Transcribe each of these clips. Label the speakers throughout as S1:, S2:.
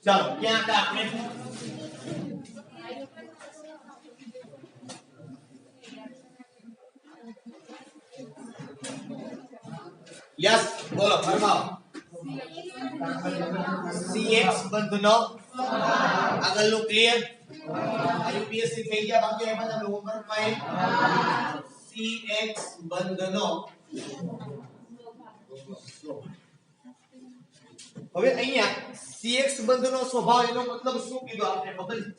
S1: ચાલો ક્યાં હતા આપણે? યસ બોલો ફરમાવો. CX બંધનો આગળનું ક્લિયર. યુપીએસસી થઈ ગયા બાકી એમાં તમે હોમવર્કમાં CX બંધનો. હવે અહીંયા CX બંધનો સ્વભાવ એનો મતલબ શું કીધો આપણે ખબર છે?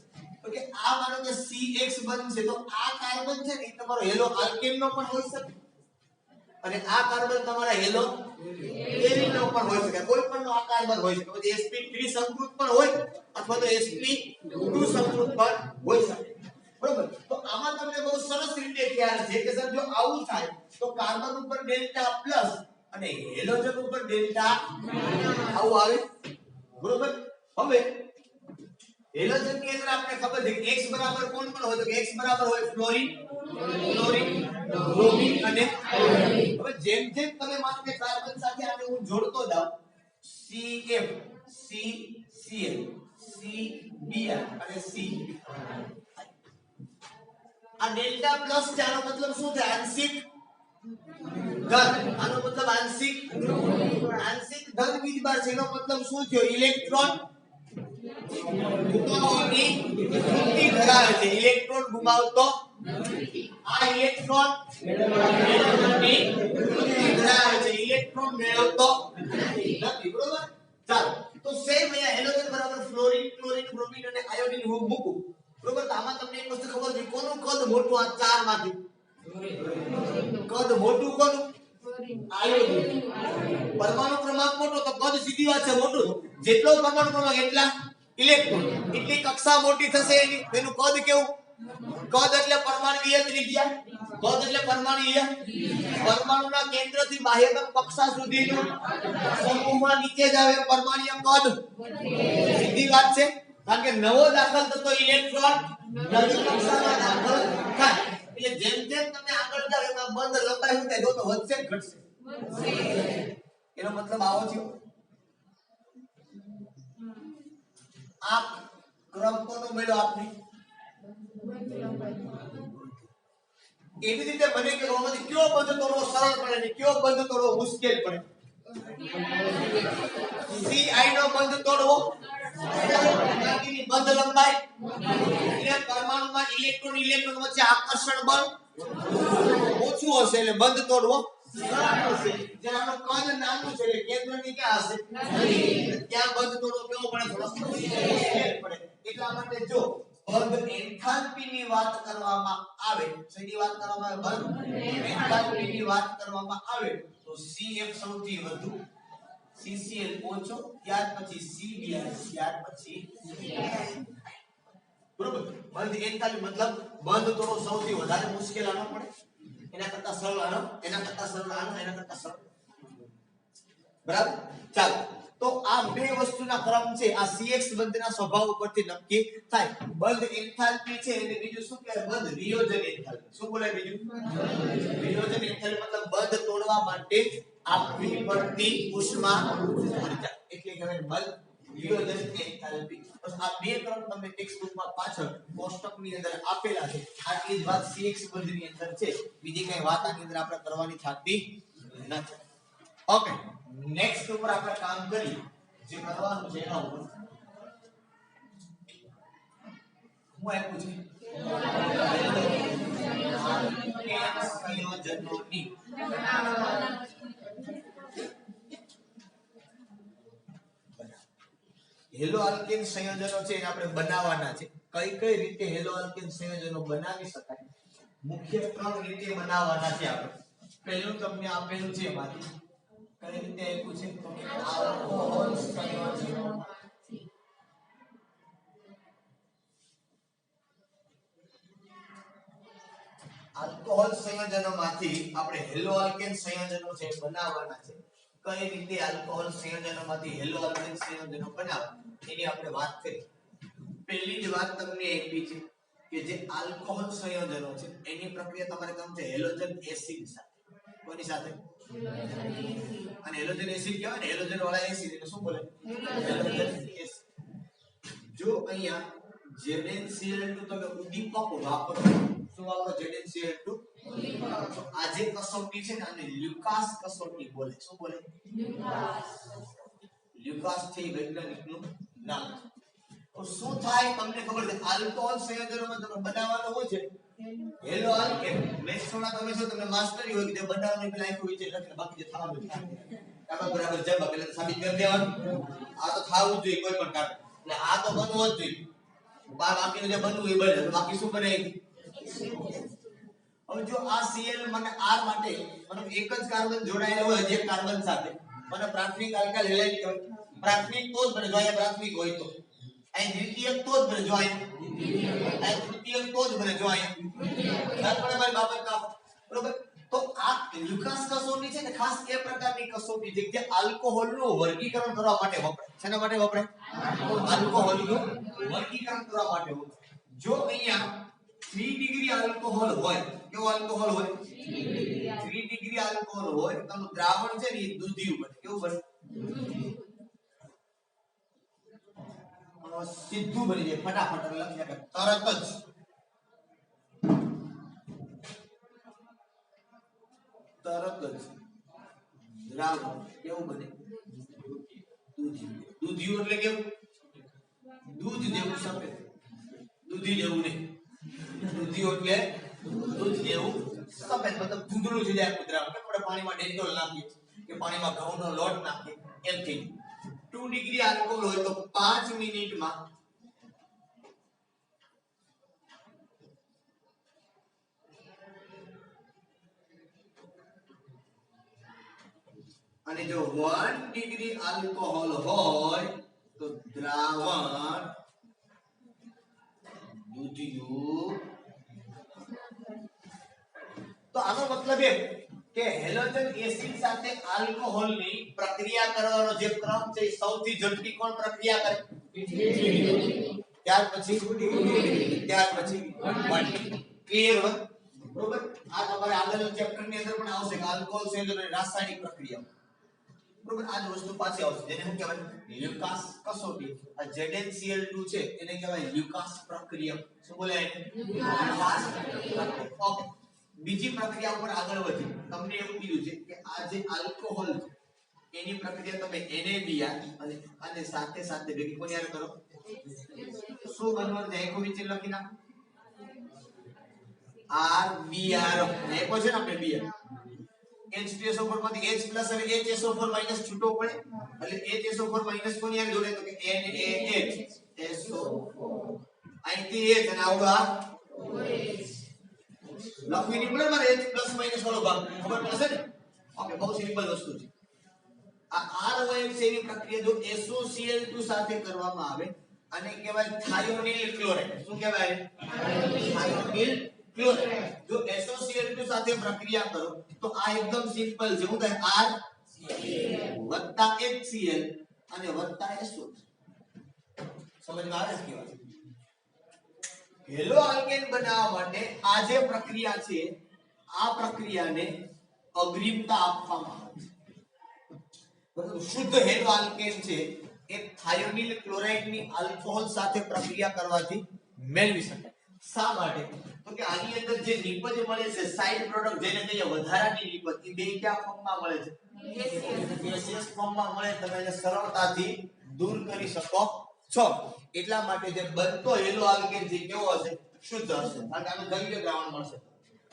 S1: તો કે આ માનો કે CX બંધ છે તો આ કાર્બન છે ને તમારો હેલો આલ્કેન નો પણ હોઈ શકે અને આ કાર્બન તમારા હેલો એરિન નો પણ હોઈ શકે. કોઈ પણ નો આ કાર્બન હોઈ શકે. પછી sp3 સંકૃત પણ હોય અથવા તો sp2 સંકૃત પણ હોઈ શકે. બરોબર? તો આમાં તમને બહુ સરસ રીતે ખ્યાલ છે કે સર જો આવું થાય તો કાર્બન ઉપર ડેલ્ટા પ્લસ અને હેલોજન ઉપર ડેલ્ટા આવું આવે. બરોબર? હવે હેલોજન ની અંદર આપણે ખબર છે કે x બરાબર કોણ કોણ હોય? તો x બરાબર હોય ફ્લોરીન, બ્રોમિન અને આયોડિન. હવે જેમ જેમ તમે માનો કે કાર્બન સાથે આને હું જોડતો જાઉં CF, CCl, CBr અને C, આ ડેલ્ટા પ્લસ છે આનો મતલબ શું થાય? આંશિક ધન. આનો મતલબ આંશિક ધન વીજભાર છે. એનો મતલબ શું થયો? ઇલેક્ટ્રોન ગુમાવવાની વૃત્તિ ધરાવે છે. ઇલેક્ટ્રોન ગુમાવતો આ ઇલેક્ટ્રોન મેળવવાની વૃત્તિ ધરાવે છે. ઇલેક્ટ્રોન મેળવતો નથી. બરોબર? ચાલો તો સેમ અહીંયા હેલોજન બરાબર ફ્લોરીન, ક્લોરીન, બ્રોમિન અને આયોડિન હું મૂકું. બરોબર? તો આમાં તમને એક વસ્તુ ખબર છે કોનું કદ મોટું? આ ચાર માંથી કદ મોટું કોનું? આયોડિન. પરમાણુ ક્રમાંક મોટો તો કદ સીધી વાત છે મોટું. જેટલો પરમાણુ ક્રમાંક એટલા ઇલેક્ટ્રોન. એટલી કક્ષા મોટી થશે એની. એનું કદ કેવું? કદ એટલે પરમાણુય ત્રિજ્યા. કદ એટલે પરમાણુય. પરમાણુના કેન્દ્રથી બાહ્યતમ કક્ષા સુધીનું સમૂહમાં નીચે જ આવે પરમાણુય કદ. સીધી વાત છે. કારણ કે નવો દાખલ થતો ઇલેક્ટ્રોન નવી કક્ષામાં દાખલ થાય. એટલે જેમ જેમ તમે આગળ જાવ એમાં બંધ લંબાઈ શું થાય? તો વધશે કે ઘટશે? એનો મતલબ આવો થયો. આ ક્રમ કોનો મળ્યો આપને? એવી રીતે બને કે રોમાંથી કયો બંધ તોડવો સરળ પડે ને કયો બંધ તોડવો મુશ્કેલ પડે? CI નો બંધ તોડવો બાકીની બંધ લંબાઈ એટલે પરમાણુમાં ઇલેક્ટ્રોન વચ્ચે આકર્ષણ બળ ઓછું હશે એટલે બંધ તોડવો સરળ હશે. જેનો કદ નાનું છે એટલે કેન્દ્રની ક્યાં હશે? ત્યાં બંધ તોડવો કેવો પડે? થોડો મુશ્કેલ પડે. એટલા માટે જો બંધ એન્થાલ્પી ની વાત કરવામાં આવે, શેની વાત કરવામાં આવે? બંધ એન્થાલ્પી ની વાત કરવામાં આવે તો CF સૌથી વધુ, CCl ઓછો, ત્યાર પછી CBr, ત્યાર પછી બરોબર. બંધ એન્થાલ્પી મતલબ બંધ તોડવો સૌથી વધારે મુશ્કેલ આનો પડે. એના કરતા સરળ આનો, એના કરતા સરળ આનો, એના કરતા સરળ. બરાબર? ચાલો તો આ બે વસ્તુના ક્રમ છે. આ CX બંધના સ્વભાવ ઉપરથી નક્કી થાય. બંધ એન્થાલ્પી છે અને બીજું શું કહેવાય? બંધ વિયોજન એન્થાલ્પી. શું બોલાય બીજું? વિયોજન એન્થાલ્પી મતલબ બંધ તોડવા માટે આપવી પડતી ઉષ્મા ઊર્જા એટલે કહેવાય બંધ વિયોજન એન્થાલ્પી. બસ આ બે ક્રમ તમને ટેક્સ્ટ બુકમાં પાછળ કોષ્ટકની અંદર આપેલા છે. આટલી જ વાત CX બંધની અંદર છે. બીજી કઈ વાત આની અંદર આપણે કરવાની થતી નથી. ઓકે, નેક્સ્ટ ઉપર આપણે કામ કરીએ. જે કરવાનું છે એના ઉપર હું આપ્યું છે સંયોજનોની. હેલો આલ્કેન સંયોજનો છે એને આપણે બનાવવાના છે. કઈ કઈ રીતે હેલો આલ્કેન સંયોજનો બનાવી શકાય? મુખ્ય 3 રીતે બનાવવાના છે આપણે. પહેલું તમને આપેલું છે એમાંથી કઈ રીતે આપ્યું છે? આલ્કોહોલ સંયોજનો. આલ્કોહોલ સંયોજનોમાંથી આપણે હેલો આલ્કેન સંયોજનો છે બનાવવાના છે. કઈ રીતે આલ્કોહોલ સંયોજનોમાંથી હેલો આલ્કેન સંયોજનો બનાવવા એની આપણે વાત કરી. પહેલી જ વાત તમને આપી છે કે જે આલ્કોહોલ સંયોજનો છે એની પ્રક્રિયા તમારે કામ છે હેલોજન એસિડ સાથે. કોની સાથે? અને હેલોજન એસિડ કહેવાય ને, હેલોજન વાળા એસિડ એટલે શું બોલે? Halogen acid. અહીંયા ZnCl2 તમે ઉદ્દીપક વાપરો, શું વાપરો? ZnCl2 ઉદ્દીપક. તો આ જે કસોટી છે ને આને લ્યુકાસ કસોટી બોલે. શું બોલે? લ્યુકાસ. લ્યુકાસ થી વૈજ્ઞાનિકનું નામ. તો શું થાય તમને ખબર છે? આલ્કોહોલ સંયોજનોમાં તમે બનાવવાનો હોય છે હેલો આલ્કેન. મેથ્સમાં તમે જો તમને માસ્ટરી હોય કે બનાવવાની પેલા આખું વિચાર લખીને બાકી જે થવાનું છે આમાં બરાબર જવાબ એટલે સાબિત કરી દેવાનું. આ તો થાવું જોઈએ કોઈ પણ કામ. એટલે આ તો બનવું જ જોઈએ. બાકીનું જે બનવું એ બને. બાકી શું બને? હવે જો આ Cl મને R માટે મતલબ એક જ કાર્બન જોડાયેલો હોય જે કાર્બન સાથે મને પ્રાથમિક આલ્કાઇલ હેલાઇડ કહેવાય. પ્રાથમિક તો જ બને જો અહીંયા પ્રાથમિક હોય તો. અહીં દ્વિતીયક તો જ બને જો અહીંયા. અહીં તૃતીયક તો જ બને જો અહીંયા. આપણે ભાઈ બાબત ના બરોબર. તો આ લ્યુકાસ કસોટી છે ને ખાસ એ પ્રકારની કસોટી છે જે આલ્કોહોલનું વર્ગીકરણ કરવા માટે વપરાય. શેના માટે વપરાય? આલ્કોહોલનું વર્ગીકરણ કરવા માટે વપરાય. જો અહીંયા 3 ડિગ્રી આલ્કોહોલ હોય, કેવો આલ્કોહોલ હોય? 3 ડિગ્રી આલ્કોહોલ હોય તો દ્રાવણ છે ને એ દૂધિયું બને. કેવું બને? સીધું બની જાય ફટાફટ લખી નાખે તરત જ. દ્રાવણ કેવું બને? દૂધિયું. દૂધિયું એટલે કેવું? દૂધ જેવું સફેદ. દૂધી જેવું નહીં. દૂધિયું એટલે દૂધ જેવું સફેદ મતલબ દૂધનું છે આખું દ્રાવણ. આપણે પાણીમાં ડેન્ટોલ નાખીએ કે પાણીમાં ઘઉંનો લોટ નાખીએ એમ થઈ. 2 ડિગ્રી આલ્કોહોલ હોય તો 5 મિનિટમાં અને જો 1 ડિગ્રી આલ્કોહોલ હોય તો દ્રાવણ દૂધિયું. તો આનો મતલબ એમ કે હેલોજન એસિડ સાથે આલ્કોહોલની પ્રક્રિયા કરવાનો જે ક્રમ છે એ સૌથી ઝડપી કોણ પ્રક્રિયા કરે? ત્યાર પછી ક્લિયર હોય બરોબર. આ તમારે આગળના ચેપ્ટર ની અંદર પણ આવશે કે આલ્કોહોલ સંયોજનોની રાસાયણિક પ્રક્રિયા બરોબર. આ જ વસ્તુ પાછી આવશે જેને શું કહેવાય? લ્યુકાસ કસોટી. આ ZnCl2 છે એને કહેવાય લ્યુકાસ પ્રક્રિયા. શું બોલે? લ્યુકાસ પ્રક્રિયા. ઓકે. બીજી પ્રક્રિયા ઉપર આગળ વધી તમને એવું કીધું છે કે આ જે આલ્કોહોલ છે એની પ્રક્રિયા તમે NaBr અને સાથે સાથે ભેગી કોની હારે કરો? શું બનવાનું છે? આખું વિચાર લખી નાખો. RBr એકો છે ને આપણે Br H2SO4 માંથી H+ અને HSO4- છૂટો પડે એટલે HSO4- કોની હારે જોડે? તો કે NaHSO4 અહીંથી H અને આવડો આ લખવી નહીં પડે મારે H+- વાળો ભાગ ખબર પડશે ને. ઓકે બહુ સિમ્પલ વસ્તુ છે. આ ROH એની પ્રક્રિયા જો SOCl2 સાથે કરવામાં આવે અને કહેવાય થાયોનિલ ક્લોરાઇડ. શું કહેવાય? થાયોનિલ ક્લોરાઇડ. જો SOCl2 સાથે પ્રક્રિયા કરો તો આ એકદમ સિમ્પલ છે. શું થાય? R વત્તા HCl અને વત્તા SO. સમજમાં આવે છે કેવા? હેલો આલ્કેન બનાવવા માટે આ જે પ્રક્રિયા છે આ પ્રક્રિયાને અગ્રિમતા આપવામાં આવે છે. શુદ્ધ હેલો આલ્કેન છે એ થાયોનિલ ક્લોરાઇડ ની આલ્કોહોલ સાથે પ્રક્રિયા કરવાથી મેળવી શકાય. શા માટે? તો કે આની અંદર જે નિપજ મળે છે સાઇડ પ્રોડક્ટ જેને કહીએ વધારાની નિપજ એ બે કયા ફોર્મમાં મળે છે? ગેસિયસ ફોર્મમાં મળે. તમે એને સરળતાથી દૂર કરી શકો છો. એટલા માટે જે બનતો હેલો આલ્કેન છે કેવો હશે? શુદ્ધ હશે. કારણ કે આનું દ્રવ્ય દ્રાવણ મળશે.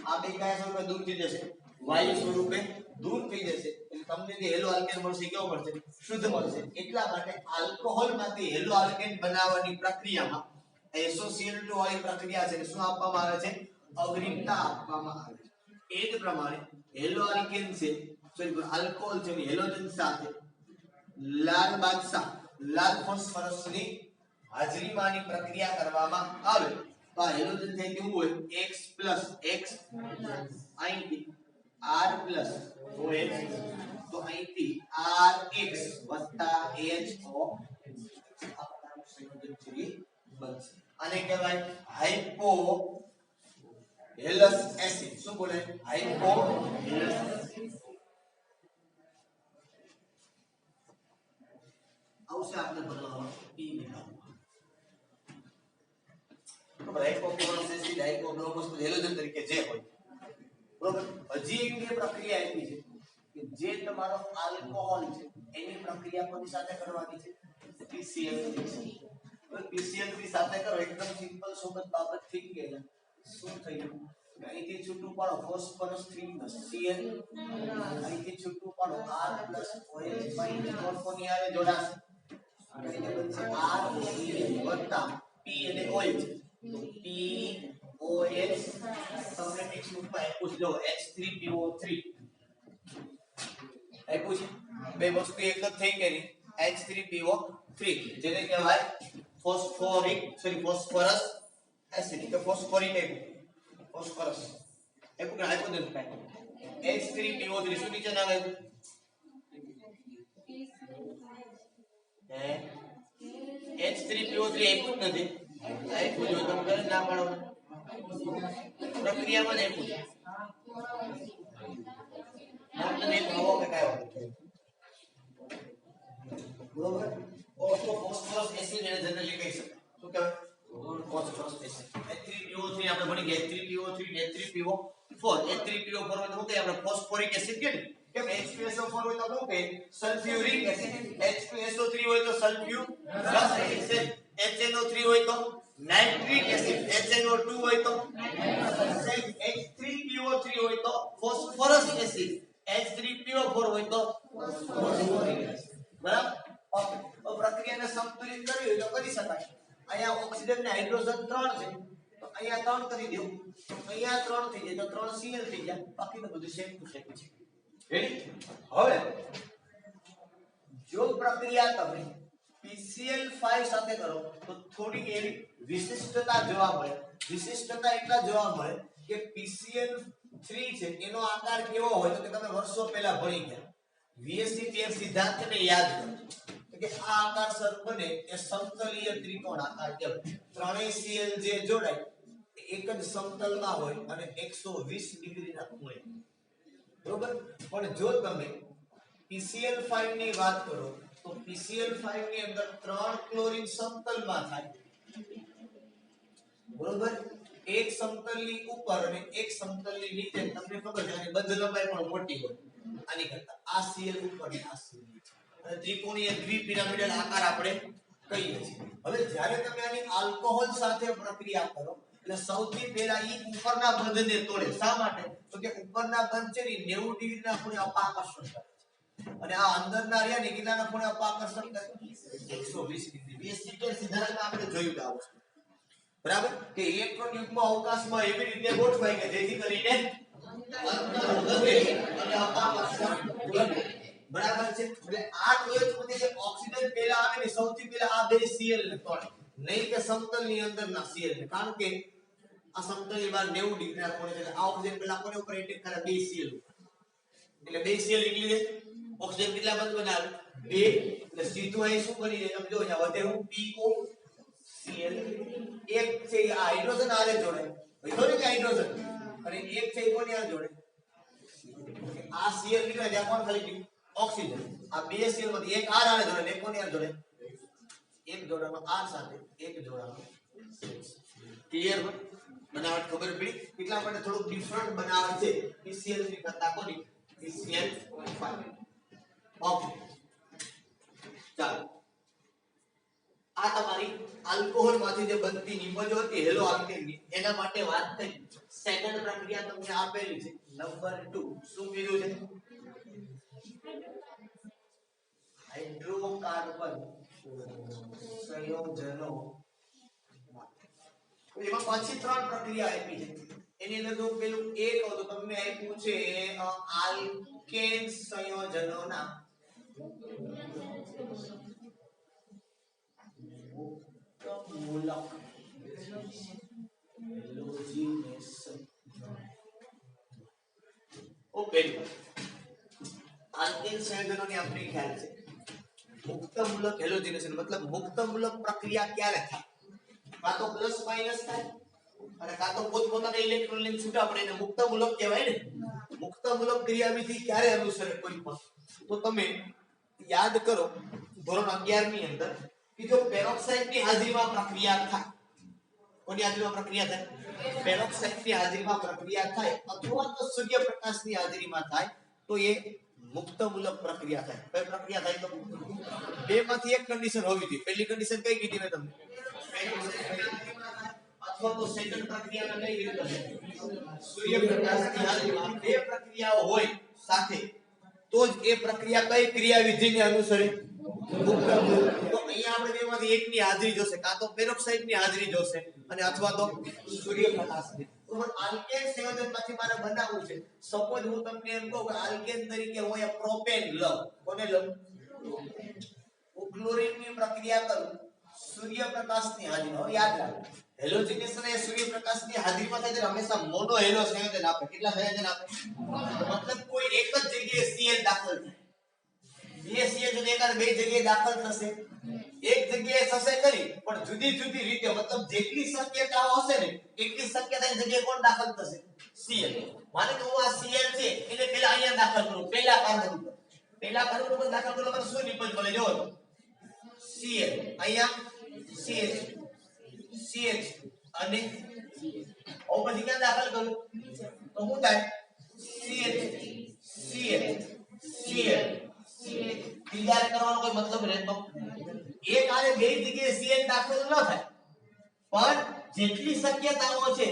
S1: આ બે કયા સ્વરૂપે દૂર થઈ જશે? વાયુ સ્વરૂપે દૂર થઈ જશે. એટલે તમને જે હેલો આલ્કેન મળશે કેવો મળશે? શુદ્ધ મળશે. એટલા માટે આલ્કોહોલમાંથી હેલો આલ્કેન બનાવવાની પ્રક્રિયામાં SOCl2 વાળી પ્રક્રિયા છે શું આપવામાં આવે છે? અગ્રિમતા આપવામાં આવે છે. એ જ પ્રમાણે હેલો આલ્કેન છે સોરી આલ્કોહોલ છે હેલોજન સાથે લાલ બાદશાહ લાલ ફોસ્ફરસની હાજરીમાંની પ્રક્રિયા કરવામાં આવે તો આ હેલોજન છે કેવું હોય? X + X અહીંથી R + OH તો અહીંથી RX + HO આ પ્રકારનું સંયોજન છે બનશે. આને કહેવાય હાઇપો હેલસ એસિડ. શું બોલે? હાઇપો હેલસ આવશે આપણે ભણવામાં P નિકાલમાં. હાઇડ્રોક્લોરિક એસિડ હાઇડ્રોબ્રોમોસ હેલોજન તરીકે જે હોય બરોબર હજી એક બે પ્રક્રિયા આવી છે કે જે તમારો આલ્કોહોલ છે એની પ્રક્રિયા કોની સાથે કરવાની છે PCl3 PCl3 સાથે કરો એકદમ સિમ્પલ સોબત બાબત થઈ ગઈ શું થયું અહીંથી છૂટું પાડો ફોસ્ફરસ 3 Cl અહીંથી છૂટું પાડો R OH કોની આરે જોડાશે એટલે બનશે R P અને OH તો POH તમને ટેક્સ્ટબુક માં આપ્યું જો H3PO3 આપ્યું છે બે વસ્તુ એક જ થઈ ગઈ H3PO3 જેને કહેવાય ફોસ્ફરસ એસિડ કે ફોસ્ફોરિક ફોસ્ફરસ આપ્યું કે આપ્યું નથી કાઈ H3PO3 શું નીચે નામ આવ્યું H3PO3 આપ્યું નથી આપ્યું જો તમે કરે ના પાડો પ્રક્રિયામાં જ આપ્યું છે આપણે ભાવો કે કાયો બરોબર ફોસ્ફરસ એસિડ એને જનરલી કહી શકાય શું કહેવાય ફોસ્ફરસ એસિડ H3PO3 આપણે ભણી ગયા H3PO3 H3PO4 H3PO4 હોય તો કે આપણે ફોસ્ફોરિક એસિડ કે કેમ H2SO4 હોય તો શું કે સલ્ફ્યુરિક એસિડ H2SO3 હોય તો સલ્ફ્યુરસ એસિડ HNO3 હોય તો નાઇટ્રિક એસિડ HNO2 હોય તો H3PO3 હોય તો ફોસ્ફરસ એસિડ H3PO4 હોય તો ફોસ્ફોરિક એસિડ બરાબર તો પ્રક્રિયાને સંતુલિત કરવી હોય તો કરી શકાય અહીંયા ઓક્સિજન ને હાઇડ્રોજન 3 છે તો અહીંયા 3 કરી દો તો અહીંયા 3 થઈ જાય તો 3 Cl થઈ જાય બાકીનું બધું સેમ ટુ સેમ છે રેડી હવે જો પ્રક્રિયા તમે PCl5 સાથે કરો તો થોડી એવી વિશિષ્ટતા જોવા મળે વિશિષ્ટતા એટલા જોવા મળે કે PCl3 છે એનો આકાર કેવો હોય તો કે તમે વર્ષો પહેલા ભણી ગયા VSC13 સિદ્ધાંતને યાદ કરો કે આ આકાર સર બને એ સમતલીય ત્રિકોણ આકાર કહેવાય ત્રણેય Cl જે જોડાય એક જ સમતલમાં હોય અને 120 ડિગ્રીના ખૂણે બરોબર પણ જો તમે PCl5 ની વાત કરો તો PCl5 ની અંદર 3 ક્લોરીન સમતલમાં થાય બરોબર એક સમતલની ઉપર અને એક સમતલની નીચે તમને ખબર છે આની બંધ લંબાઈ પણ મોટી હોય આની કરતા આ Cl ઉપર અને આ Cl નીચે અને ત્રિકોણીય દ્વિપિરામિડલ આકાર આપણે કહીએ છીએ હવે જ્યારે તમે આની આલ્કોહોલ સાથે પ્રક્રિયા કરો એટલે સૌથી પહેલા ઈ ઉપરના બંધને તોડે શા માટે તો કે ઉપરના બંધ છે ને 90 ડિગ્રીના ખૂણે અપાકર્ષણ કરે છે અને આ અંદરના રહ્યા ને કેટલાના ખૂણે અપાકર્ષણ કરે 120 ડિગ્રી બેસિક સિદ્ધાંતમાં આપણે જોયું આ વસ્તુ બરાબર કે ઇલેક્ટ્રોન યુગ્મ અવકાશમાં એવી રીતે ગોઠવાય કે જેથી કરીને અંતર વધે અને અપાકર્ષણ ઘટે બરાબર છે એટલે આ OH માંથી જે ઓક્સિજન પહેલા આવે ને સૌથી પહેલા આ બે Cl ને તોડે નહીં કે સમતલની અંદરના Cl ને કારણ કે આ સમતલની બહાર 90 ડિગ્રીના ખૂણે છે આ ઓક્સિજન પહેલા કોને ઉપર એટેક કરે બે Cl એટલે બે Cl નીકળી જાય ઓક્સિજન કેટલા બંધ બનાવે બે એટલે સીધું અહીં શું બની જાય તમે જો અહીંયા વધે હું PO Cl એક છે આ હાઇડ્રોજન આરે જોડે વધો ને કે હાઇડ્રોજન અને એક છે કોની આરે જોડે આ Cl નીકળે ત્યાં કોણ ખાલી ઓક્સિજન આ બે Cl માંથી એક R આરે જોડે એક કોની આરે જોડે એક જોડામાં R સાથે એક જોડામાં ક્લિયર બનાવટ ખબર પડી એટલા માટે થોડું ડિફરન્ટ બનાવે છે PCl3 કરતા કોની PCl5 ઓકે ચાલો આ તમારી આલ્કોહોલ માંથી જે બનતી નિપજો હતી હેલો આલ્કેન એના માટે વાત થઈ સેકન્ડ પ્રક્રિયા તમને આપેલી છે નંબર 2 શું કીધું છે હાઇડ્રોકાર્બન સંયોજનો એમાં પાછી 3 પ્રક્રિયા આપી છે એની અંદર જો પેલું એક હોય તો તમને આપ્યું છે આલ્કેન સંયોજનોના મૂલક હેલોજિનેશન ઓકે આલ્કેન સંયોજનોની આપણે ખ્યાલ છે મુક્ત મૂલક હેલોજિનેશન મતલબ મુક્ત મૂલક પ્રક્રિયા ક્યારે થાય કાં તો પ્લસ માઈનસ થાય અને કાં તો પોતપોતાના ઇલેક્ટ્રોન લઈને છૂટા પડે એને મુક્ત મૂલક કહેવાય ને મુક્ત મૂલક ક્રિયાવિધિ ક્યારે અનુસરે કોઈ પણ તો તમે યાદ કરો ધોરણ 11 ની અંદર કે જો પેરોક્સાઇડ ની હાજરીમાં પ્રક્રિયા થાય કોની હાજરીમાં પ્રક્રિયા થાય? પેરોક્સાઇડની હાજરીમાં પ્રક્રિયા થાય અથવા તો સૂર્યપ્રકાશની હાજરીમાં થાય તો એ મુક્તમૂલક પ્રક્રિયા થાય. કઈ પ્રક્રિયા થાય? તો બેમાંથી એક કન્ડિશન હોવી જોઈએ. પહેલી કન્ડિશન કઈ કીધી મેં તમને? અથવા તો સેકન્ડ પ્રક્રિયામાં કઈ કીધી તમે? સૂર્યપ્રકાશની હાજરીમાં બે પ્રક્રિયાઓ હોય સાથે તો જ એ પ્રક્રિયા કઈ ક્રિયાવિધિને અનુસરે? મુક્તમૂલક. તો અહીંયા આપણે બેમાંથી એકની હાજરી જોશે, કાં તો પેરોક્સાઇડની હાજરી જોશે અને અથવા તો સૂર્યપ્રકાશની. તો આલ્કેન સંયોજનમાંથી મારે બનાવવું છે. સપોઝ હું તમને એમ કહું કે આલ્કેન તરીકે હું અહીંયા પ્રોપેન લઉં. કોને લઉં? હું ક્લોરીનની પ્રક્રિયા કરું સૂર્યપ્રકાશની હાજરીમાં. હવે યાદ રાખો, હેલોજેનેશન એ સૂર્યપ્રકાશની હાજરીમાં થાય ત્યારે હંમેશા મોનો હેલો સંયોજન આપે. કેટલા સંયોજન આપે? મતલબ કોઈ એક જ જગ્યાએ Cl દાખલ થાય. બે Cl જો એકાદ બે જગ્યાએ દાખલ થશે, એક જગ્યાએ થશે કરી પણ જુદી જુદી રીતે, મતલબ જેટલી શક્યતાઓ હશે ને એટલી શક્યતાની જગ્યાએ કોણ દાખલ થશે? Cl. માનો કે હું આ Cl છે એટલે પહેલા અહીંયા દાખલ કરું, પહેલા કાર્બન ઉપર દાખલ કરો તો શું નિપજ મળે? જો Cl અહીંયા CH અને પછી ક્યાં દાખલ કરું તો શું થાય? CH ક્લિયર કરવાનો કોઈ મતલબ રહેતો? એક આને બે જગ્યાએ CH દાખલ ન થાય પણ જેટલી શક્યતાઓ છે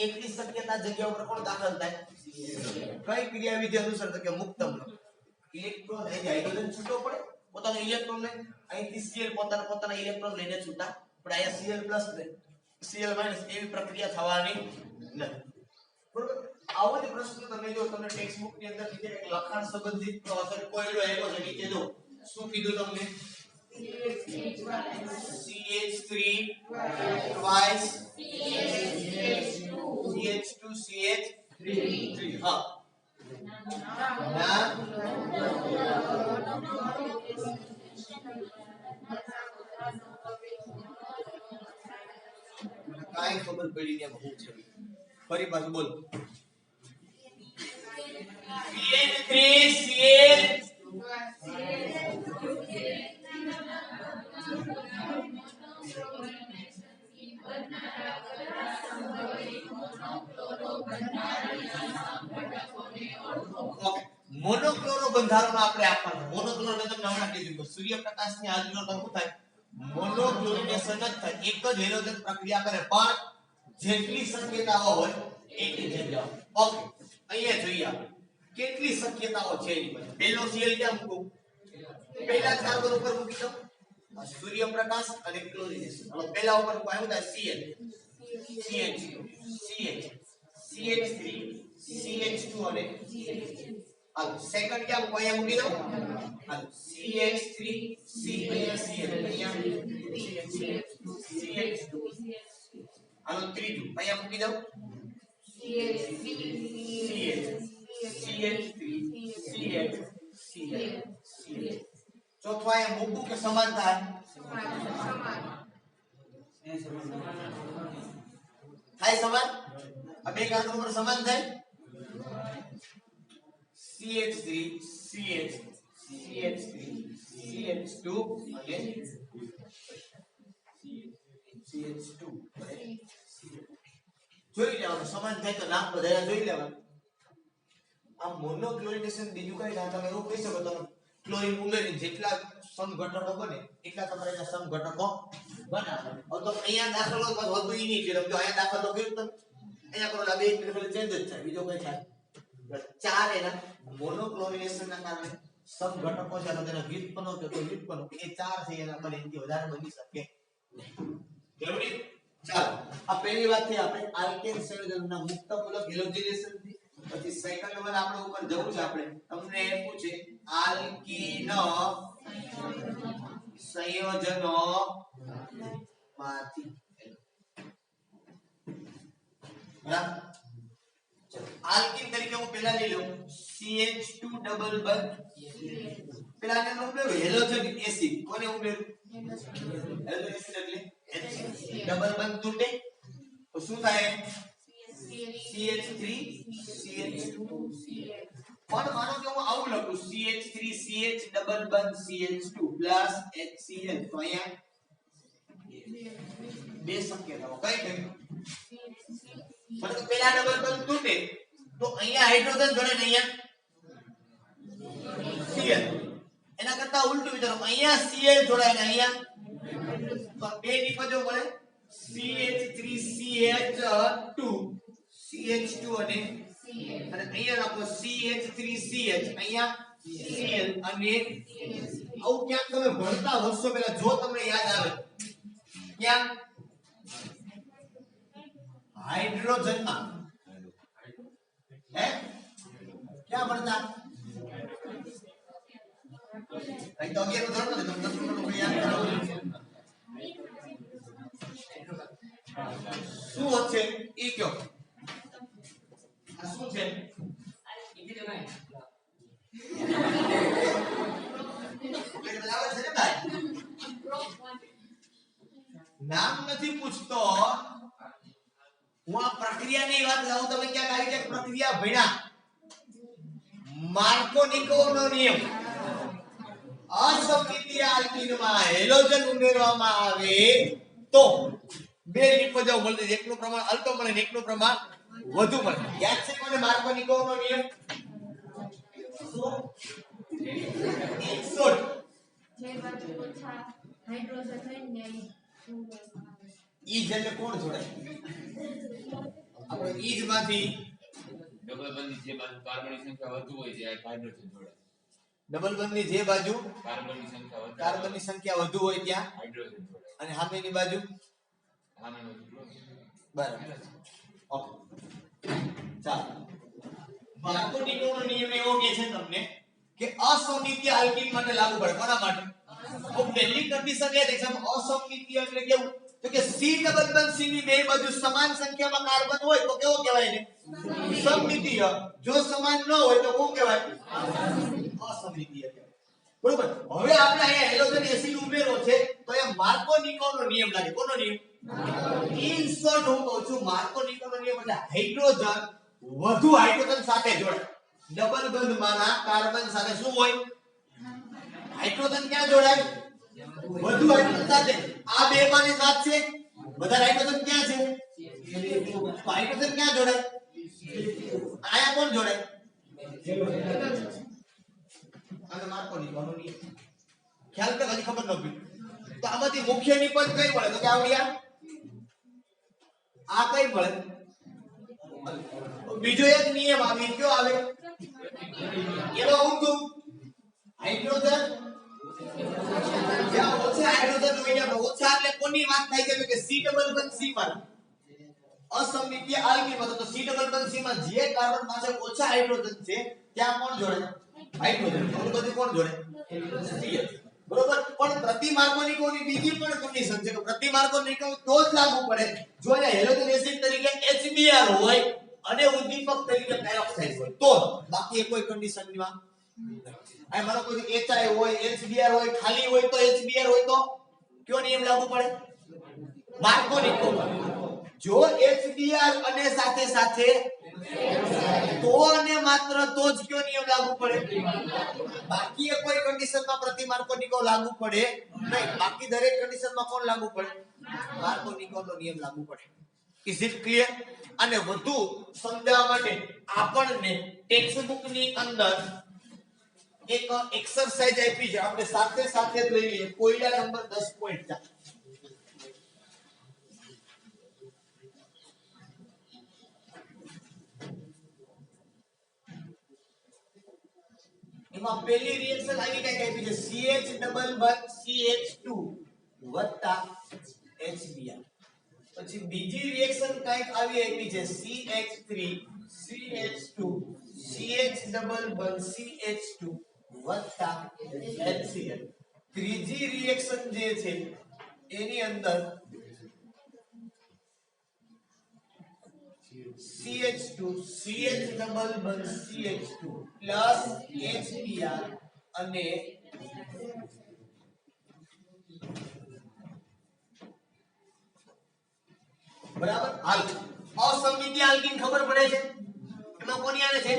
S1: એટલી શક્યતા જગ્યા ઉપર કોણ દાખલ થાય? કઈ ક્રિયાવિધિ અનુસાર? તો કે મુક્તમૂલક. ઇલેક્ટ્રોન હાઇડ્રોજન છૂટો પડે પોતાનો ઇલેક્ટ્રોન લઈને, અહીંથી Cl પોતાના ઇલેક્ટ્રોન લઈને છૂટા પણ અહીંયા Cl+ ને Cl- એવી પ્રક્રિયા થવાની નથી. બરોબર? આવો જ પ્રશ્ન તમે જો તમને ટેક્સ્ટ બુક ની અંદર નીચે એક લખાણ સંબંધિત અસર કોયડો આવ્યો છે. નીચે જો શું કીધું તમને? CH3 twice CH2 CH3. હા ના કાઈ ખબર પડી ને હું છે. ફરી પાછું બોલ. CH3 CH મોનોક્લોરો બંધારણમાં આપણે આપવાનું. મોનોક્લોરો મેં તમને હમણાં કીધું સૂર્યપ્રકાશની હાજરીમાં તો શું થાય? મોનોક્લોરિનેશન જ થાય. એક જ હેલોજન પ્રક્રિયા કરે પણ જેટલી શક્યતાઓ હોય એટલી જગ્યાઓ. ઓકે, અહીંયા જોઈએ આપણે કેટલી શક્યતાઓ છે એની પાસે. પહેલો Cl ક્યાં મૂકું? પહેલા કાર્બન ઉપર મૂકી દો. સૂર્યપ્રકાશ અને ક્લોરિનેશન. હવે પહેલા ઉપર આવ્યું થાય Cl CH CH CH3 CH2 અને હાલ સેકન્ડ ક્યાં મૂકું? અહીંયા મૂકી દો. હાલ CH3 C અહીંયા Cl અહીંયા CH2 હાલો ત્રીજું અહીંયા મૂકી દો. CH3 CH ચોથો અહીંયા મૂકું કે સમાન થાય? થાય સમાન. આ બે કાર્બન ઉપર સમાન થાય. CH3 CH CH3 CH2 અને CH2 જોઈ લેવાનું સમાન થાય તો નામ બધાના જોઈ લેવાનું. આ મોનોક્લોરિનેશન બીજું કઈ ના, તમે એવું કહી શકો તમે ક્લોરીન ઉમેરીને જેટલા સમઘટકો બને એટલા તમારે એના સમઘટકો બનાવો. હવે તો અહીંયા દાખલો વધુ ઈ નહીં કર્યો. જો અહીંયા દાખલો કર્યો તમે અહીંયા કરો બે ઇન્ટિગ્રલ ચેન્જ જ થાય, બીજો કઈ થાય? ચાર એના મોનોક્લોરિનેશનના કારણે સમઘટકો છે તો તેના વ્યુત્પન્નો કે કોઈ વ્યુત્પન્નો એ ચાર છે એના પર એનાથી વધારે બની શકે જરૂરી. ચાલો આ પહેલી વાત થી આપણે આલ્કેન સંયોજનના મુક્તમૂલક હેલોજેનેશન થી. પછી સેકન્ડ વન આપણે ઉપર જવું છે. આપણે તમને એમ પૂછે આલ્કીન સંયોજનો માંથી બરાબર. ચલો આલ્કીન તરીકે હું પહેલા લઈ લઉં CH2 ડબલ બંધ. પહેલા ને ઉમેરો હેલોજન એસિડ. કોને ઉમેરું? હેલોજન એસિડ એટલે ડબલ બંધ તૂટે તો શું થાય? CH3 CH2 પણ માનો કે હું આવું લખું CH3 CH ડબલ બંધ CH2 પ્લસ HCl તો અહીંયા બે શક્યતાઓ કઈ કઈ? मतलब પેલા ડબલ બોન્ડ તૂટે તો અહીંયા હાઇડ્રોજન જોડે ને અહીંયા Cl એના કરતા ઉલટું વિચારો અહીંયા Cl જોડાય ને અહીંયા તો બે નિપજો મળે CH3CH2 CH2 અને અહીંયા આપો CH3CH અહીંયા Cl અને આવું ક્યાંક તમે ભણતા વર્ષો પહેલા જો તમને યાદ આવે ક્યાં હાઇડ્રોજનમાં હે ક્યાં ભણતા અહીં તો 11 ધોરણ નથી તમે 10 મિનિટ યાદ કરો શું હશે ઈ કયો આ શું છે ઈ કીધું નહીં નામ નથી પૂછતો હું આ પ્રક્રિયાની વાત લાવું તમે ક્યાંક આવી જાય પ્રક્રિયા ભણ્યા માર્કોનિકોવનો નિયમ અસમમિતીય આલ્કીનમાં હેલોજન ઉમેરવામાં આવે તો બે નિપજો મળે એકનું પ્રમાણ અલ્પ મળે ને એકનું પ્રમાણ વધુ મળે યાદ છે કોને માર્કોનિકોવનો નિયમ ઈજ એટલે કોણ જોડાય આપણે ઈજ માંથી
S2: ડબલ બંધની જે બાજુ કાર્બનની સંખ્યા વધુ હોય છે આ હાઇડ્રોજન જોડાય
S1: ડબલ બંધની જે બાજુ
S2: કાર્બનની સંખ્યા
S1: વધુ હોય ત્યાં
S2: હાઇડ્રોજન જોડાય
S1: અને સામેની બાજુ બરાબર ઓકે ચાલો માર્કોનિકોનો નિયમ એવો કહે છે તમને કે અસમમિતીય આલ્કીન માટે લાગુ પડે કોના માટે તો પહેલી કન્ડિશન એ છે અસમમિતીય એટલે કેવું તો કે C ડબલ બંધ C ની બે બાજુ સમાન સંખ્યામાં કાર્બન હોય તો કેવો કહેવાય ને સમમિતીય જો સમાન ન હોય તો શું કહેવાય અસમમિતીય કહેવાય બરોબર હવે આપણે અહીંયા હેલોજન એસિડ ઉમેરો છે તો એ માર્કોનિકોનો નિયમ લાગે કોનો નિયમ ઇન શોર્ટ હું કહું છું માર્કોનિકોનો નિયમ એટલે હાઇડ્રોજન વધુ હાઇડ્રોજન સાથે જોડાય ડબલ બંધમાંના કાર્બન સાથે શું હોય હાઇડ્રોજન ક્યાં જોડાય વધુ હાઇડ્રોજન સાથે આ બે માની સાત છે બધા હાઇડ્રોજન ક્યાં છે હાઇડ્રોજન ક્યાં જોડાય આયા કોણ જોડાય અને માર્કોનિકોનો નિયમ ખ્યાલ કે હજી ખબર ન પડી તો આમાંથી મુખ્ય નિપજ કઈ મળે તો કે આવડિયા આ કઈ મળે બીજો એક નિયમ આવે કયો આવે એનો ઊંધું હાઇડ્રોજન જ્યાં ઓછા હાઇડ્રોજન હોય ત્યાં ઓછા એટલે કોની વાત થાય છે કે C ડબલ બંધ C માં અસમમિતીય આલ્કીનમાં તો C ડબલ બંધ C માં જે કાર્બન પાસે ઓછા હાઇડ્રોજન છે ત્યાં કોણ જોડે હાઇડ્રોજન તો બધું કોણ જોડે CH બરોબર પણ પ્રતિ માર્કોનિકોની બીજી પણ કન્ડિશન છે કે પ્રતિ માર્કોનિકો તો જ લાગુ પડે જો એ હેલોજન એસિડ તરીકે HBr હોય અને ઉદ્દીપક તરીકે પેરોક્સાઇડ હોય તો બાકી કોઈ કન્ડિશનમાં આ માનો કોઈ HI હોય HBr હોય ખાલી હોય તો HBr હોય તો કયો નિયમ લાગુ પડે માર્કોનિકો જો HBr અને સાથે સાથે તો અને માત્ર તો જ કયો નિયમ લાગુ પડે બાકી કોઈ કન્ડિશનમાં પ્રતિ માર્કોનિકો લાગુ પડે નહીં બાકી દરેક કન્ડિશનમાં કોણ લાગુ પડે માર્કોનિકોનો નિયમ લાગુ પડે ઇઝ ઇટ ક્લિયર અને વધુ સમજાવવા માટે આપણને ટેક્સ્ટ બુક ની અંદર એક એક્સરસાઇઝ આપી છે આપણે સાથે સાથે જ લઈ લઈએ કોયડા નંબર 10.4 એમાં પહેલી રિએક્શન આવી કઈ આપી છે CH ડબલ બંધ CH2 વત્તા HBr પછી બીજી રિએક્શન કઈક આવી આપી છે CH3 CH2 CH ડબલ બંધ CH2 વત્તા HCl ત્રીજી રિએક્શન જે છે એની અંદર CH2 CH ડબલ બંધ CH2 પ્લસ HBr અને બરાબર હાલ અસમમિતીય આલ્કીન ખબર પડે છે એમાં કોની આવે છે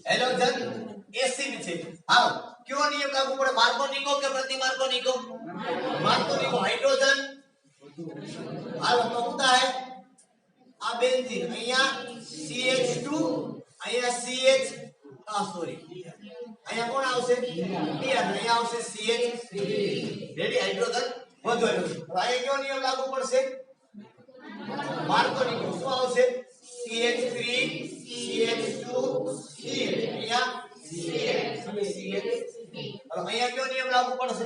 S1: હેલોજન એસિડ છે હાલ કયો નિયમ લાગુ પડે માર્કોનિકો કે પ્રતિ માર્કોનિકો માર્કોનિકો હાઇડ્રોજન હાલ તો શું થાય આ આ બેન્ઝીન અહીંયા CH2 અહીંયા CH સોરી અહીંયા કોણ આવશે Br અહીંયા આવશે CH રેડી હાઇડ્રોજન વધુ હાઇડ્રોજન અહીંયા કયો નિયમ લાગુ પડશે માર્કોનિકો શું આવશે CH3 CH2 CH અહીંયા CH અને CH હવે અહીંયા કયો નિયમ લાગુ પડશે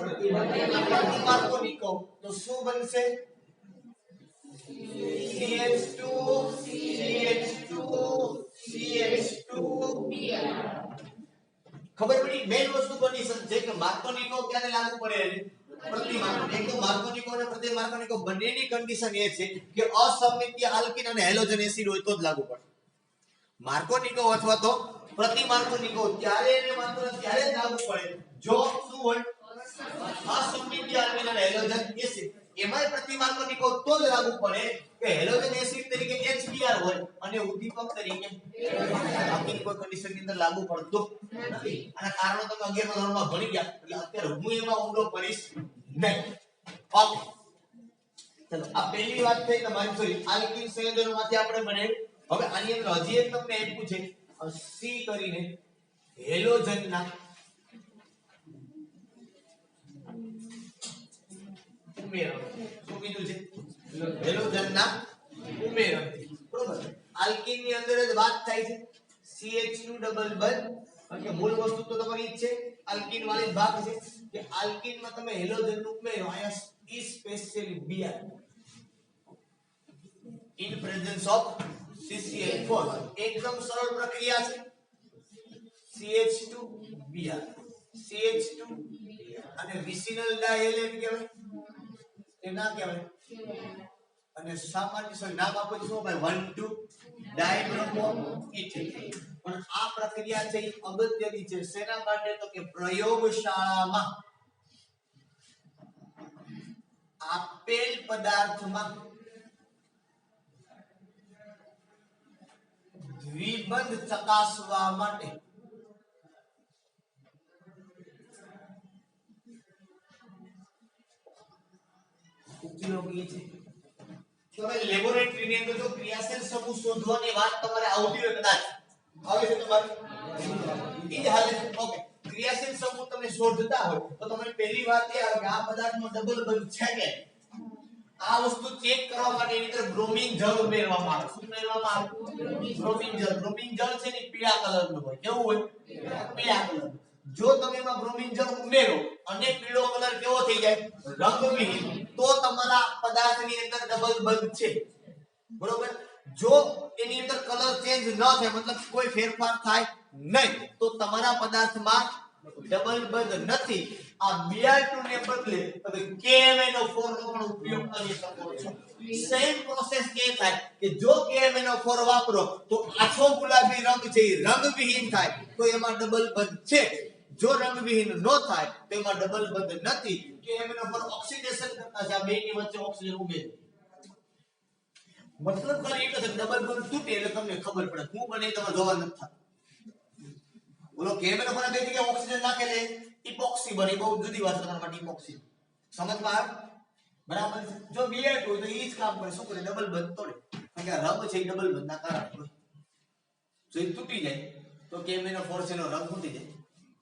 S1: માર્કોનિકો તો શું બનશે CH2 CH2 CH2 Br ખબર પડી મેઈન વસ્તુ કન્ડિશન છે કે માર્કોનિકો ક્યારે લાગુ પડે પ્રતિ માર્કોનિકો એક તો માર્કોનિકો અને પ્રતિ માર્કોનિકો બંનેની કન્ડિશન એ છે કે અસમિતીય આલ્કીન અને હેલોજન એસિડ હોય તો જ લાગુ પડે માર્કોનિકો અથવા તો પ્રતિ માર્કોનિકો ત્યારે ને માત્ર ત્યારે જ લાગુ પડે જો શું હોય અસમિતીય આલ્કીન અને હેલોજન એસિડ એમાંય પ્રતિ માર્કોનિકો તો જ લાગુ પડે કે હેલોજન એસિડ તરીકે HBr હોય અને ઉદ્દીપક તરીકે બાકીની કોઈ કન્ડિશન ની અંદર લાગુ પડતો નથી આના કારણો તમે 11મા ધોરણમાં ભણી ગયા એટલે અત્યારે હું એમાં ઊંડો પડીશ નહીં ઓકે ચલો આ પહેલી વાત થઈ તમારી સોરી આલ્કીન સંયોજનોમાંથી આપણે બનાવ્યું હવે આની અંદર હજી એક તમને એક પૂછે C કરીને હેલોજનના ઉમેરણ શું કીધું છે હેલોજનના ઉમેરણ બરોબર આલ્કીન ની અંદર જ વાત થાય છે CH2 ડબલ બંધ કારણ કે મૂળ વસ્તુ તો તમારી જ છે આલ્કીન વાળી ભાગ છે કે આલ્કીન માં તમે હેલોજન નું ઉમેરો અહીંયા specially Br in presence of CCl4 એકદમ સરળ પ્રક્રિયા છે CH2 Br CH2 અને વિસિનલ ડાયહેલેન કહેવાય એ ના કહેવાય અને સામાન્ય નામ આપો છો ભાઈ 1,2 ડાયબ્રોમો ઇથિલ પણ આ પ્રક્રિયા છે એ અગત્યની છે શેના માટે તો કે પ્રયોગશાળામાં આપેલ પદાર્થમાં દ્વિબંધ ચકાસવા માટે ઉપયોગી છે તમે લેબોરેટરી ની અંદર જો ક્રિયાશીલ સમૂહ શોધવાની વાત તમારે આવતી હોય કદાચ આવે છે તમારે ઈ જ હાલે ઓકે ક્રિયાશીલ સમૂહ તમે શોધતા હોય તો તમને પહેલી વાત એ આવે કે આ પદાર્થમાં ડબલ બંધ છે કે આ વસ્તુ ચેક કરવા માટે એની અંદર બ્રોમિન જળ ઉમેરવામાં આવે શું ઉમેરવામાં આવે બ્રોમિન જળ છે ને પીળા કલરનું હોય કેવું હોય પીળા કલર જો તમે એમાં બ્રોમિન જળ ઉમેરો અને પીળો કલર કેવો થઈ જાય રંગવિહીન તો તમારા પદાર્થની અંદર ડબલ બંધ છે બરોબર જો એની અંદર કલર ચેન્જ ન થાય મતલબ કોઈ ફેરફાર થાય નહીં તો તમારા પદાર્થમાં ડબલ બંધ નથી આ Br2 ને બદલે તમે KMnO4 નો પણ ઉપયોગ કરી શકો છો સેમ પ્રોસેસ કે થાય કે જો KMnO4 વાપરો તો આછો ગુલાબી રંગ છે એ રંગવિહીન થાય તો એમાં ડબલ બંધ છે જો રંગવિહીન ન થાય તો એમાં ડબલ બંધ નથી KMnO4 ઓક્સિડેશન કરતા છે આ બેની વચ્ચે ઓક્સિજન ઉમેરે મતલબ ખાલી એક જ ડબલ બંધ તૂટે એટલે તમને ખબર પડે હું બને તમારે જોવા નથી થતું બોલો KMnO4 બે જગ્યાએ ઓક્સિજન નાખેલે ઇપોક્સી બને બહુ જુદી વાત તમારા માટે ઇપોક્સી સમજમાં આવે બરાબર જો Br2 તો ઈ જ કામ કરે શું કરે ડબલ બંધ તોડે કારણ કે રંગ છે ડબલ બંધ ના કારણે જો એ તૂટી જાય તો KMnO4 છે નો રંગ તૂટી જાય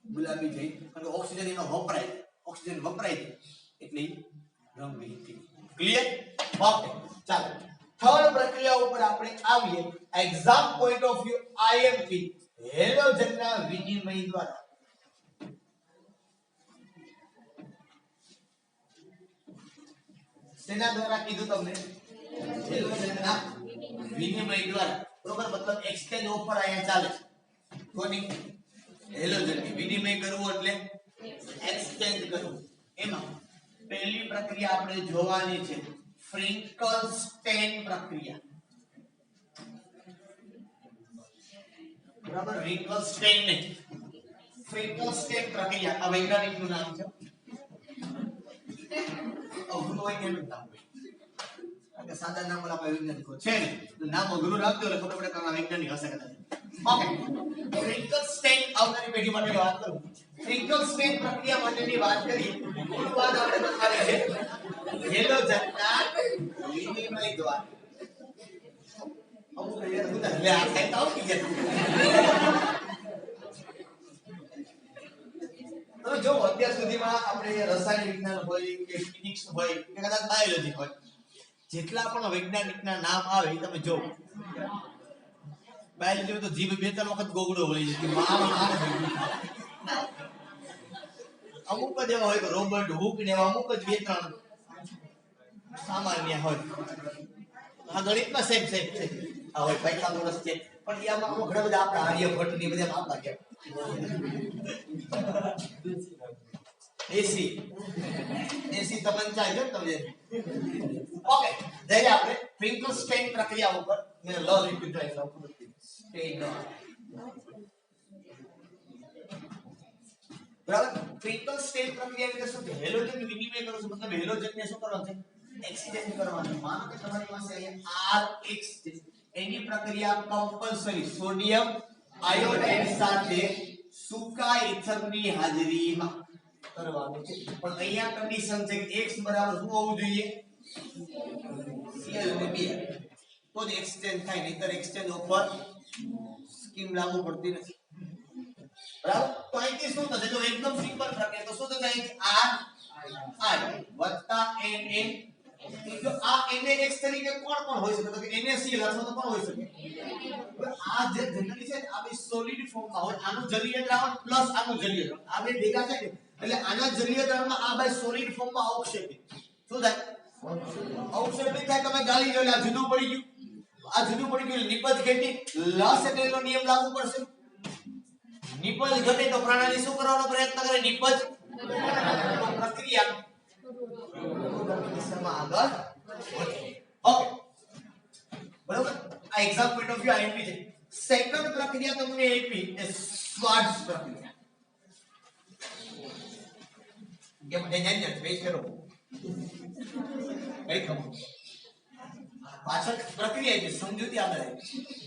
S1: ગુલાબી થઈ કારણ કે ઓક્સિજન એનો વપરાય ઓક્સિજન વપરાય એટલે રંગવિહીન થઈ ક્લિયર ઓકે ચાલો થર્ડ પ્રક્રિયા ઉપર આપણે આવીએ exam point of view IMP હેલોજનના વિનિમય દ્વારા સેના દ્વારા કીધું તમને હેલોજનના વિનિમય દ્વારા બરોબર મતલબ એક્સચેન્જ ઓફર અહીંયા ચાલે છે કોની હેલોજનની વિનિમય કરવું એટલે એક્સચેન્જ કરવું એમાં પહેલી પ્રક્રિયા આપણે જોવાની છે ફ્રિંકલસ્ટેન પ્રક્રિયા બરાબર ફ્રિંકલસ્ટેન ને ફ્રિંકલસ્ટેન પ્રક્રિયા આ વૈજ્ઞાનિકનું નામ છે અઘરું વૈજ્ઞાનિક નામ કે સાદા નામ વાળા વૈજ્ઞાનિકો છે ને તો નામ અઘરું રાખજો એટલે ખબર પડે કે આ વૈજ્ઞાનિક હશે કદાચ ઓકે ફ્રિંકલસ્ટેન આવનારી પેઢી માટે વાત કરું ફ્રિંકલસ્ટેન પ્રક્રિયા માટેની વાત કરી મૂળ વાત આપણે બતાવી છે હેલોજનના વિનિમય દ્વારા યાર હું એટલે આ થાય તો આવડી ગયા તો જો અત્યાર સુધીમાં આપણે રસાયણ વિજ્ઞાન હોય કે ફિઝિક્સ હોય કે કદાચ બાયોલોજી હોય જેટલા પણ વૈજ્ઞાનિકના નામ આવે એ તમે જો બાયોલોજી તો જીભ બે ત્રણ વખત ગોગડો વળી જતી અમુક જ એવા હોય તો રોબર્ટ હુક ને એવા અમુક જ બે ત્રણ સામાન્ય હોય આ ગણિતમાં સેમ આ હોય પાયથાગોરસ છે પણ એ આમાં ઘણા બધા આપણા આર્યભટ્ટ ની બધા આપતા કે એસી તમને ચાલે તમને ઓકે જઈએ આપણે ફિંકરસ્ટેઇન પ્રક્રિયા ઉપર મેં લો રિપીટ ટ્રાય કરું સ્ટેઇન બરાબર ફિંકરસ્ટેઇન પ્રક્રિયા એટલે શું છે હેલોજન વિનિમય કરો છો મતલબ હેલોજનને શું કરવાનું છે એક્સચેન્જ કરવાનું માનો કે તમારી પાસે અહીંયા RX છે એની પ્રક્રિયા કમ્પલસરી સોડિયમ આયોડાઇડ સાથે સૂકા ઇથરની હાજરીમાં કરવાનું છે પણ અહીંયા કન્ડિશન છે કે x બરાબર શું હોવું જોઈએ Cl અને Br તો જ એક્સચેન્જ થાય નહીતર એક્સચેન્જ ઓફર સ્કીમ લાગુ પડતી નથી બરાબર તો અહીંથી શું થશે જો એકદમ સિમ્પલ પ્રક્રિયા તો શું થશે અહીં R I Na જો આ NaX તરીકે કોણ હોઈ શકે તો કે NaCl અથવા તો કોણ હોઈ શકે આ જે જનરલી છે આ બે સોલિડ ફોર્મમાં હોય આનું જલીય દ્રાવણ પ્લસ આનું જલીય દ્રાવણ આ બે ભેગા થાય એટલે આના જલીય દ્રાવણમાં આ બે સોલિડ ફોર્મમાં અવક્ષેપિત શું થાય અવક્ષેપિત થાય તમે ગાલી લો આ જુદું પડી ગયું નિપજ ઘટી લસેટેલનો નિયમ લાગુ પડશે નિપજ ઘટે તો પ્રણાલી શું કરવાનો પ્રયત્ન કરે નિપજ પ્રક્રિયા દિશામાં આગળ ઓકે બરાબર આ exam point of view IMP છે સેકન્ડ પ્રક્રિયા તમને આપી એ શ્વાર્ટ્ઝ પ્રક્રિયા કેમ જાણ્યા વેઇટ કરો કઈ ખબર પાછળ પ્રક્રિયા છે સમજૂતી આગળ આવી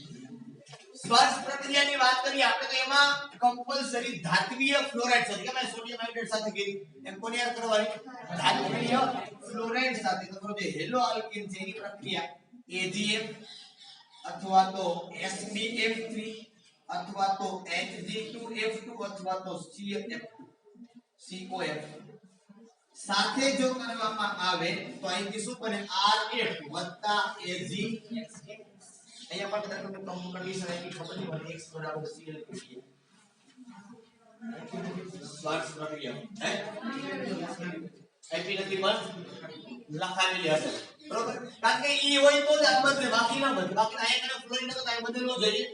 S1: શ્વાર્ટ્ઝ પ્રક્રિયાની વાત કરીએ આપણે તો એમાં કમ્પલસરી ધાત્વીય ફ્લોરાઇડ સાથે કે મેં સોડિયમ હાઇડ્રેટ સાથે કીધી એમ કોને યાદ કરવાની ધાત્વીય ફ્લોરાઇડ સાથે તો જે હેલો આલ્કીન છે એની પ્રક્રિયા AgF અથવા તો SbF3 અથવા તો Hg2F2 અથવા તો COF સાથે જો કરવામાં આવે તો અહીંથી શું બને RF વત્તા Ag અહીંયા પણ તમને કન્ડિશન આપી ખબર નહીં હોય x બરાબર Cl શ્વાર્ટ્ઝ પ્રક્રિયા હે આપી નથી પણ લખાવેલી હશે બરોબર કારણ કે ઈ હોય તો જ આ બદલે બાકી ના બદલે બાકી અહીંયા કને ફ્લોરિન તો આ બદલવો જોઈએ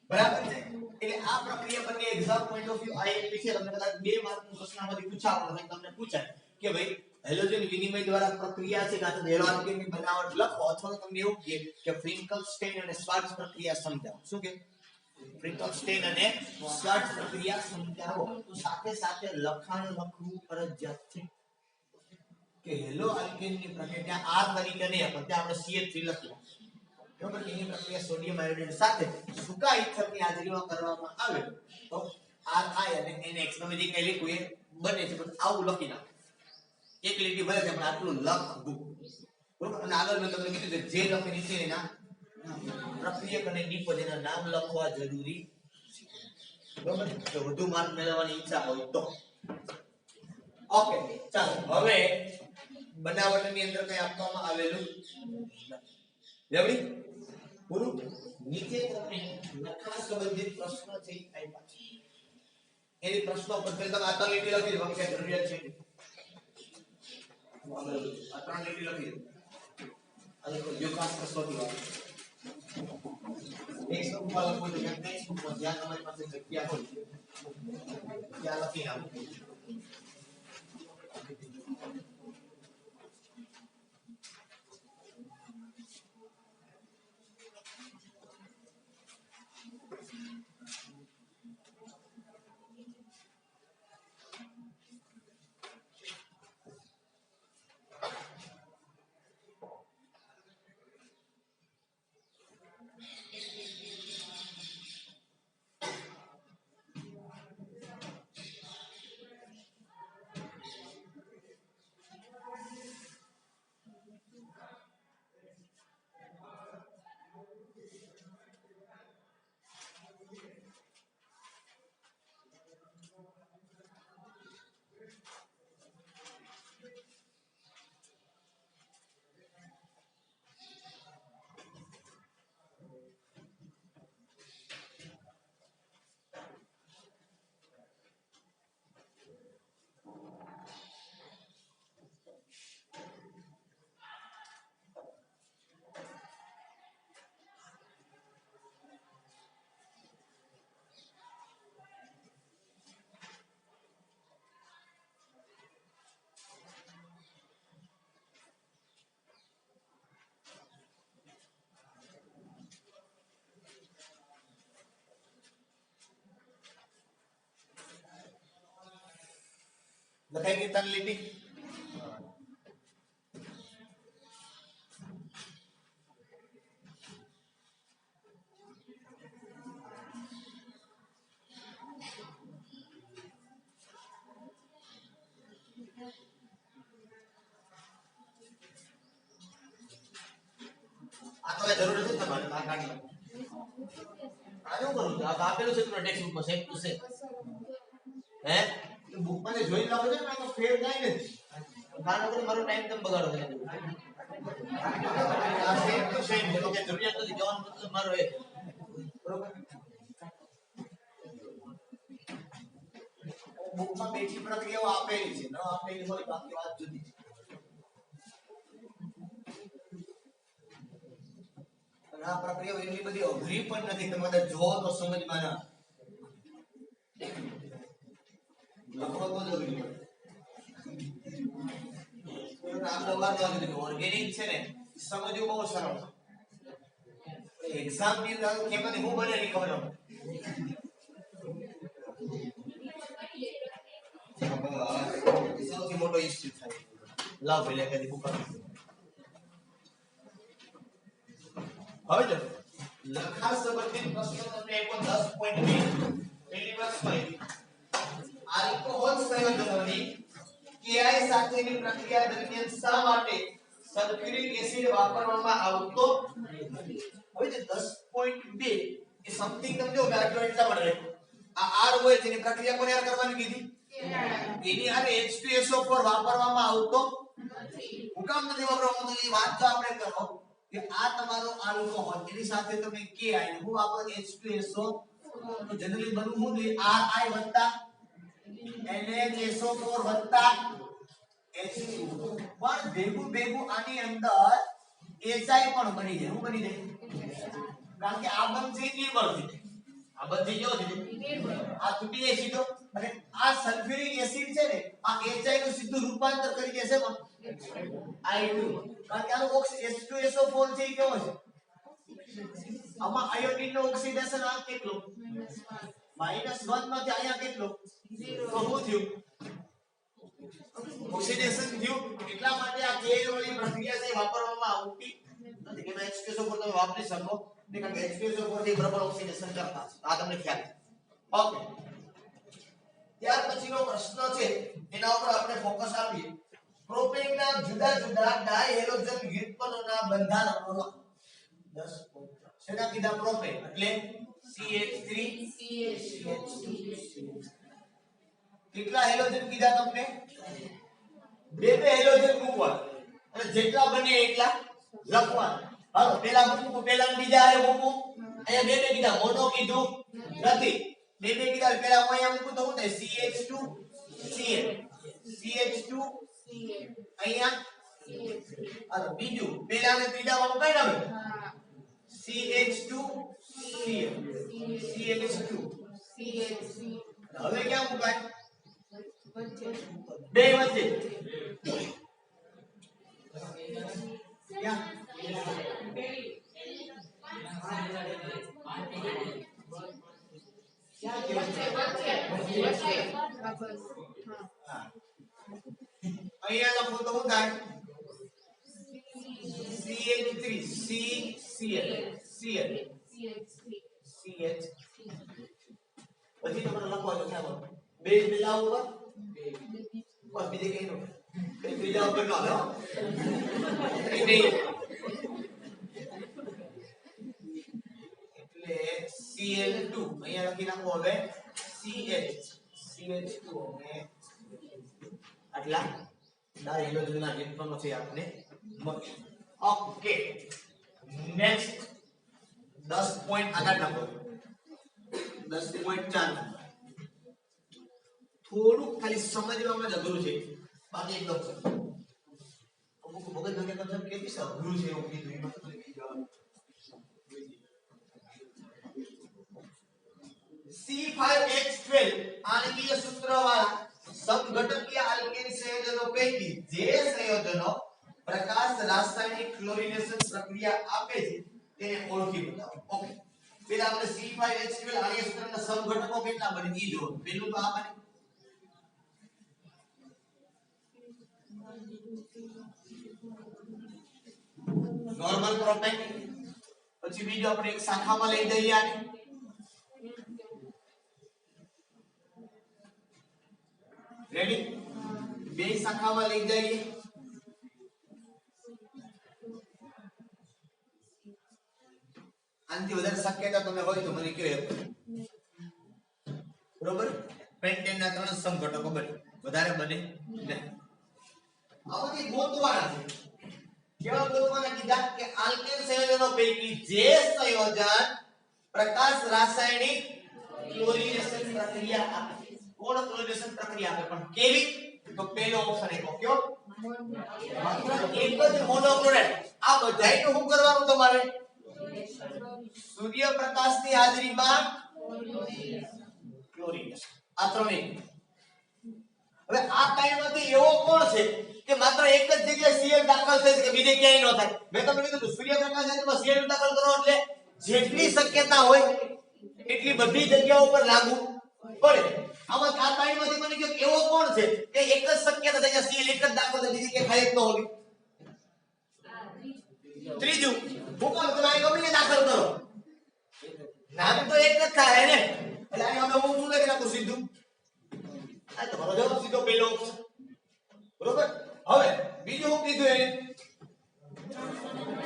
S1: બરાબર છે એટલે આ પ્રક્રિયા બંને exam point of view IMP છે તમને કદાચ 2 માર્કનું પ્રશ્નમાંથી પૂછાવાનું તમને પૂછાય કે ભાઈ હેલોજન વિનિમય દ્વારા પ્રક્રિયા છે કાં તો હેલો આલ્કેનની બનાવટ લખો અથવા તો તમને એવું કે ફ્રિન્કલસ્ટેઇન અને શ્વાર્ટ્ઝ પ્રક્રિયા સમજાવો શું કે ફ્રિન્કલસ્ટેઇન અને શ્વાર્ટ્ઝ પ્રક્રિયા સમજાવો તો સાથે સાથે લખાણ લખવું ફરજિયાત છે કે હેલો આલ્કેનની પ્રક્રિયા R તરીકે નહીં પણ ત્યાં આપણે CH3 લખીએ બરાબર એની પ્રક્રિયા સોડિયમ આયોડાઇડ સાથે સૂકા ઇથરની હાજરીમાં કરવામાં આવે તો RI અને NX તમે જે કઈ લખ્યું એ બને છે પણ આવું લખી નાખો એક લીટી ભલે છે પણ આટલું લખવું બરોબર અને આગળ મેં તમને કીધું કે જે લખે નીચે એના પ્રક્રિયક અને નિપજ એના નામ લખવા જરૂરી છે બરોબર તો વધુ માર્ક મેળવવાની ઈચ્છા હોય તો ઓકે ચાલો હવે બનાવટની અંદર કઈ આપવામાં આવેલું રેવડી પૂરું નીચે તમને લખાણ સંબંધિત પ્રશ્ન છે આપ્યા છે એની પ્રશ્નો પર તમે આ ત્રણ લીટી લખી દો કે જરૂરિયાત છે આ ત્રણ લીટી લખી દો આ લખો યોગાસ કસોટી વાળું એક ઉપર લખો તો કે નેક્સ્ટ ઉપર જ્યાં તમારી પાસે જગ્યા હોય ત્યાં લખી નાખો લખાઈ ગઈ 3 લીટી. આ તો કઈ જરૂર નથી તમારે આ કાઢી લો. આ શું કરું છું? આ તો આપેલું છે તમને ટેક્સ્ટ બુકમાં સેમ ટુ સેમ. હે બુકમાં જે જોઈ લાવો છો ને આ તો ફેર કાઈ નથી. કારણ કે મારો ટાઈમ તમે બગાડો છો. આ સેમ ટુ સેમ છે તો કે જરૂરિયાત નથી જવાનો મતલબ મારો એ બરોબર. બુકમાં બેટી પ્રક્રિયાઓ આપેલી છે ન આપેલી હોય બાકી વાત જુદી છે. આ પ્રક્રિયાઓ એટલી બધી અઘરી પણ નથી. તમે બધા જો તો સમજમાં ના લખો તો જ અઘરી પડે. આપણે વાત કરી ઓર્ગેનિક છે ને સમજવું બહુ સરળ છે. એક્ઝામ ની અંદર કેમાંથી હું બને ની ખબર નથી. સૌથી મોટો ઇશ્યુ થાય. લાવ પેલે કદી બુક હવે જો લખાણ સંબંધિત પ્રશ્નો તમને આપ્યો 10.2. પહેલી વાત કહી આલ્કોહોલ સંયોજનોની KI સાથેની પ્રક્રિયા દરમિયાન શા માટે સલ્ફ્યુરિક એસિડ વાપરવામાં આવતો નથી? હવે જે 10.2 એ સમથિંગ તમે જો આટલો એટલા માટે આ R હોય જેની પ્રક્રિયા કોને કરવાની કીધી? એની હારે H2SO4 વાપરવામાં આવતો નથી. હું કામ નથી વાપરવામાં આવતો એ વાત તો આપણે કરો કે આ તમારો આલ્કોહોલ એની સાથે તમે KI ને હું વાપરો H2SO તો જનરલી બનવું હું જોઈએ RI NHSO4 H2 પણ ભેગું આની અંદર HI પણ બની જાય. શું બની જાય? કારણ કે આ બંધ છે નિર્બળ છે. આ બંધ થઈ ગયો છે આ તૂટી જાય સીધો અને આ સલ્ફ્યુરિક એસિડ છે ને આ HI નું સીધું રૂપાંતર કરી દેશે I2 કારણ કે આનો H2SO4 છે કેવો છે? આમાં આયોડિન નો ઓક્સિડેશન આ કેટલો? -1 માંથી અહીંયા કેટલો? 0 તો શું થયું? ઓક્સિડેશન થયું. એટલા માટે આ કે વાળી પ્રક્રિયા છે વાપરવામાં આવતી નથી. કે H2SO4 તમે વાપરી શકો ને કારણ કે H2SO4 થી બરાબર ઓક્સિડેશન કરતા આ તમને ખ્યાલ છે. ઓકે ત્યાર પછીનો પ્રશ્ન છે એના ઉપર આપણે ફોકસ આપીએ. પ્રોપેનના જુદા જુદા ડાયહેલોજન વ્યુત્પન્નોના બંધારણો લખો. 10 શેના કીધા? પ્રોપેન એટલે CH3 CH2 કેટલા હેલોજન કીધા તમને? બે હેલોજન મૂકવા અને જેટલા બને એટલા લખવા. હાલો પહેલા મૂકું પેલા બીજા આરે મૂકું. અહીંયા બે કીધા મોનો કીધું નથી. બે કીધા પહેલા હું અહીંયા મૂકું તો શું થાય? CH2 Cl CH2 અહીંયા હાલો બીજું પહેલા અને ત્રીજા વાળું કઈ નામ? CH2 Cl CH2 હવે ક્યાં મુકાય? બે વચ્ચે ક્યાં? અહીંયા લખો તો શું થાય? CH3 CCl Cl CH પછી તમારે લખવાનું છે બે પેલા ઉપર બસ બીજે કઈ નો બીજા ઉપર નો હો એટલે Cl2 અહીંયા લખી નાખો હવે CH2 અને આટલા ડાયહેલોજનના વ્યુત્પન્નો છે આપણે મળે. ઓકે નેક્સ્ટ 10 પોઈન્ટ આગળ નંબર 10.4 થોડું ખાલી સમજવામાં જ અઘરું છે બાકી એકદમ અમુક મગજ ભાગે કન્સેપ્ટ કેવી છે અઘરું છે એવું કીધું એમાં તો લઈ જવાનું. C5H12 આણ્વીય સૂત્રવાળા સમઘટકીય આલ્કેન સંયોજનો પૈકી જે સંયોજનો પ્રકાશ રાસાયણિક ક્લોરિનેશન પ્રક્રિયા આપે છે તેને ઓળખી બતાવો. ઓકે પેલા આપણે C5H12 આણ્વીય સૂત્રના સમઘટકો કેટલા બને ઈ જો. પેલું તો આ બને નોર્મલ પ્રોપેન. પછી બીજો આપણે એક શાખામાં લઈ જઈએ આને. રેડી? બે શાખામાં લઈ જઈએ. આનાથી વધારે શક્યતા તમે હોય તો મને કહો. બરોબર? પેન્ટેન ના 3 સમઘટકો બને, વધારે બને નહીં. આમાંથી ગોતવાના છે. કેવા ગોતવાના કીધા કે આલ્કેન સંયોજનો પૈકી જે સંયોજન પ્રકાશ રાસાયણિક ક્લોરિનેશન પ્રક્રિયા આપે. કોણ ક્લોરિનેશન પ્રક્રિયા આપે? પણ કેવી? તો પહેલો ઓપ્શન એક કયો? માત્ર એક જ મોનોક્લોરાઇડ. આ બધાયનું શું કરવાનું તમારે? સૂર્યપ્રકાશની હાજરીમાં ક્લોરિનેશન. આ ત્રણેય. હવે આ ત્રણમાંથી એવો કોણ છે કે માત્ર એક જ જગ્યાએ Cl દાખલ થાય છે કે બીજે ક્યાંય ન થાય? મેં તમને કીધું સૂર્યપ્રકાશ હાજરીમાં Cl દાખલ કરો એટલે જેટલી શક્યતા હોય એટલી બધી જગ્યાઓ પર લાગુ પડે. આમાં આ ત્રણમાંથી મને કહો એવો કોણ છે કે એક જ શક્યતા છે કે Cl એક જ દાખલ થાય બીજી ક્યાંય થાય જ ન હોય? ત્રીજું ભૂકંપ તમે ગમે દાખલ કરો, નામ તો એક જ થાય ને. એટલે આને અમે હું શું લખી નાખું સીધું? આ તમારો જવાબ સીધો પહેલો ઓપ્શન. બરોબર? હવે બીજું શું કીધું એને?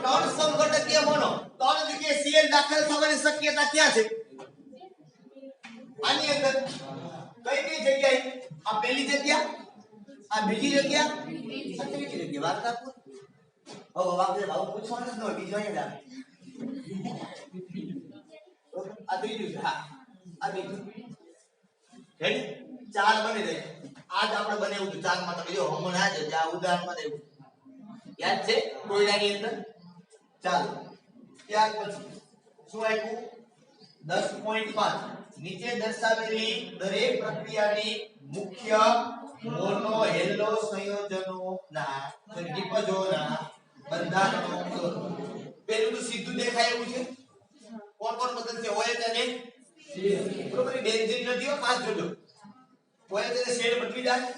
S1: 3 સમઘટકીય મોનો. 3 જગ્યાએ Cl દાખલ થવાની શક્યતા ક્યાં છે? આની અંદર. કઈ કઈ જગ્યાએ? આ પહેલી જગ્યા, આ બીજી જગ્યા, આ ત્રીજી જગ્યા. વાત કરતો હવે વાગે ભાવ પૂછવાનું જ ન હોય, બીજો અહીંયા જ આવે. આ ત્રીજું છે. હા, આ બીજું. રેડી? 4 બની જાય. આજ આપણે બનાવ્યું હતું 4 માં. તમે જો હમણાં જ આ ઉદાહરણમાં દેવું યાદ છે કોયડાની અંદર. ચાલો ત્યાર પછી શું આપ્યું? 10.5 નીચે દર્શાવેલી દરેક પ્રક્રિયાની મુખ્ય મોનો હેલો સંયોજનોના નિપજોના બંધારણો દોરો. પેલું તો સીધું દેખાય એવું છે. કોણ કોણ બદલશે? OH અને બરોબર. બેન્ઝીન નથી હો, ખાસ જોજો. OH અને શેડ બદલી જાય.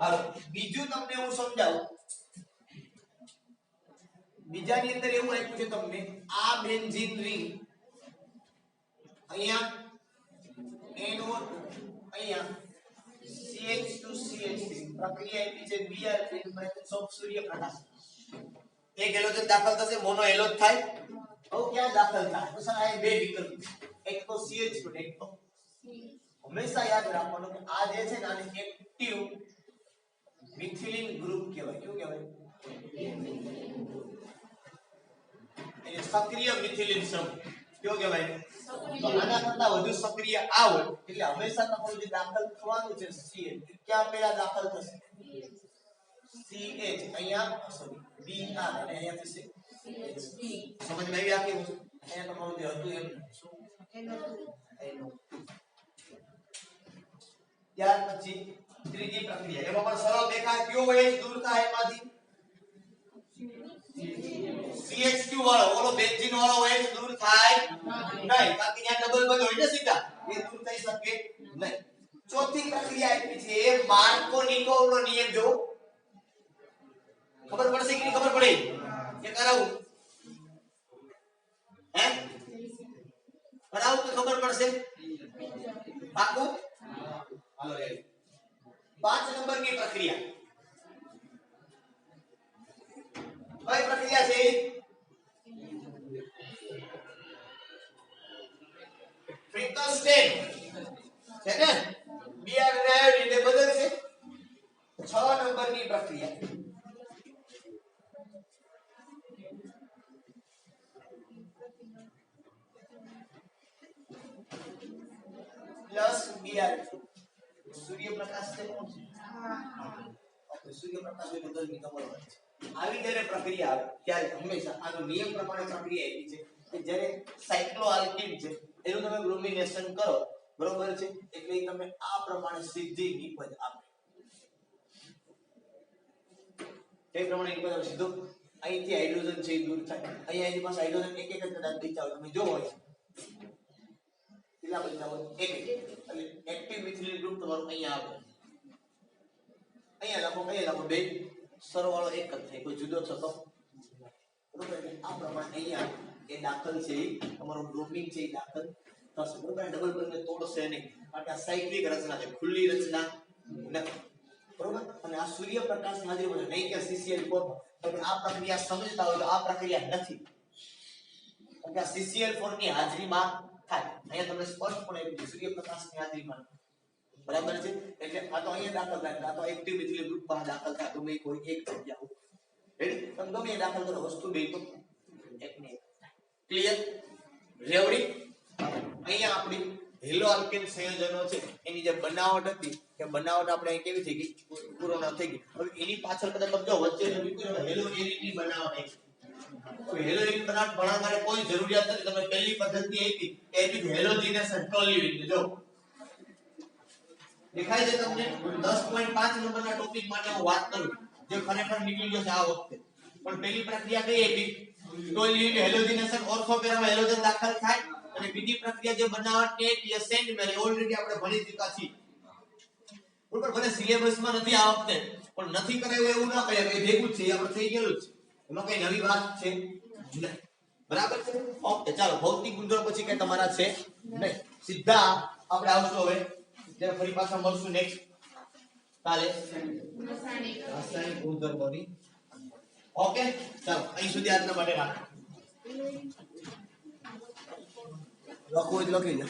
S1: હાલો બીજું તમને હું સમજાવું. બીજાની અંદર એવું આપ્યું છે તમને આ બેન્ઝીન રિંગ અહીંયા NO અહીંયા CH2CH3 પ્રક્રિયા આપી છે Br સૂર્યપ્રકાશ. એક હેલોજન દાખલ થશે, મોનો હેલોજ થાય. હવે ક્યાં દાખલ થાય? તો સર આ બે વિકલ્પ, એક તો CH2 એક તો. હંમેશા યાદ રાખવાનું કે આ જે છે ને આને એક્ટિવ મિથિલિન ગ્રુપ કહેવાય. શું કહેવાય? એ સક્રિય મિથિલિન સમૂહ. કયો કહેવાય? તો આના કરતા વધુ સક્રિય આ હોય એટલે હંમેશા તમારું જે દાખલ થવાનું છે CH ક્યાં પહેલા દાખલ થશે? CH અહીંયા સોરી Br અને અહીંયા થશે સમજમાં આવી આખી વસ્તુ. અહીંયા તમારું જે હતું એમ શું ત્યાર પછી ત્રીજી પ્રક્રિયા. એમાં પણ સરળ દેખાય. કયો હોય દૂર થાય એમાંથી? CH2 વાળો. ઓલો બેન્ઝીન વાળો હોય દૂર થાય નહીં, કારણ કે ત્યાં ડબલ બંધ હોય ને સીધા, એ દૂર થઈ શકે નહીં. ચોથી પ્રક્રિયા આપી છે માર્કોનિકોવનો નિયમ. જો ખબર પડશે કે ખબર પડે કે કરાવું? હે કરાવું કે ખબર પડશે? પાકું? હાલો રેડી. 5 નંબરની પ્રક્રિયા. કઈ પ્રક્રિયા છે? ફ્રિકલસ્ટેન છે ને? Br અને આયોડિન એ બદલશે. 6 નંબરની પ્રક્રિયા. પ્લસ Br સૂર્યપ્રકાશ છે કોણ છે? સૂર્યપ્રકાશ હોય તો ગરમી તમારો હોય છે. આવી જ્યારે પ્રક્રિયા આવે ત્યારે હંમેશા આનો નિયમ પ્રમાણે પ્રક્રિયા આપી છે કે જ્યારે સાયક્લોઆલ્કીન છે એનું તમે બ્રોમિનેશન કરો, બરોબર છે, એટલે તમે આ પ્રમાણે સીધી નિપજ આપે. તે પ્રમાણે નિપજ આપે સીધો. અહીંથી હાઇડ્રોજન છે દૂર થાય. અહીંયા એની પાસે હાઇડ્રોજન એક એક જ કદાચ બચ્યા હોય તમે જોવો હોય કેટલા બચ્યા હોય? એક એક. એટલે એક્ટિવ મિથિલિન ગ્રુપ તમારું અહીંયા આવે. અહીંયા લખો બે સરવાળો એક જ થાય, કોઈ જુદો થતો બરોબર એટલે આ પ્રમાણે અહીંયા એ દાખલ છે એ તમારો બ્રોમિન છે એ દાખલ થશે બરોબર ડબલ બોન્ડને તોડશે નહીં કારણ કે આ સાયક્લિક રચના છે ખુલ્લી રચના નથી બરોબર અને આ સૂર્યપ્રકાશની હાજરીમાં નહીં કે CCl4 તમે આ પ્રક્રિયા સમજતા હોય તો આ પ્રક્રિયા નથી કારણ કે આ CCl4 ની હાજરીમાં થાય અહીંયા તમને સ્પષ્ટપણે એવું સૂર્યપ્રકાશની હાજરીમાં બરાબર છે એટલે આ તો અહીંયા દાખલ થાય આ તો એક્ટિવ મિથિલ ગ્રુપમાં દાખલ થાય ગમે કોઈ એક જગ્યા રેડી તમે ગમે દાખલ કરો વસ્તુ બે તો એક ને ક્લિયર રેવડી અહીંયા આપણી હેલો આલ્કેન સંયોજનો છે એની જે બનાવટ હતી કે બનાવટ આપણે અહીં કેવી થઈ ગઈ પૂર્ણ થઈ ગઈ હવે એની પાછળ કદાચ સમજો વચ્ચે હેલો એરિનની બનાવટ તો હેલો એરિન બનાવટ ભણવા માટે કોઈ જરૂરિયાત નથી તમે પહેલી પદ્ધતિ આપી એ બી હેલોજિનેશન ટોલ્યુઇન જો દેખાય છે તમને 10.5 નંબરના ટોપિક માટે હું વાત કરું જે ખરેખર નીકળી ગયો છે આ વખતે પણ પહેલી પ્રક્રિયા કઈ હતી ટોલ્યુઇન હેલોજિનેશન ઓર્થોપેરામાં હેલોજન દાખલ થાય અને બીજી પ્રક્રિયા જે બનાવટ કે યસેન્ટ મેરે ઓલરેડી આપણે ભણી ચૂક્યા છીએ બરોબર ભલે સિલેબસમાં નથી આ વખતે પણ નથી કરાયું એવું ના કહે કે ભેગું છે આપણે થઈ ગયેલું છે એમાં કઈ નવી વાત છે નહીં બરાબર છે ઓકે ચાલો ભૌતિક ગુણધર્મ પછી કે તમારા છે નહીં સીધા આપણે આવશું હવે ત્યારે ફરી પાછા મળશું નેક્સ્ટ કાલે રાસાયણિક ગુણધર્મોની ઓકે ચાલો અહીં સુધી આજના માટે રાખો લખવું હોય તો લખી લો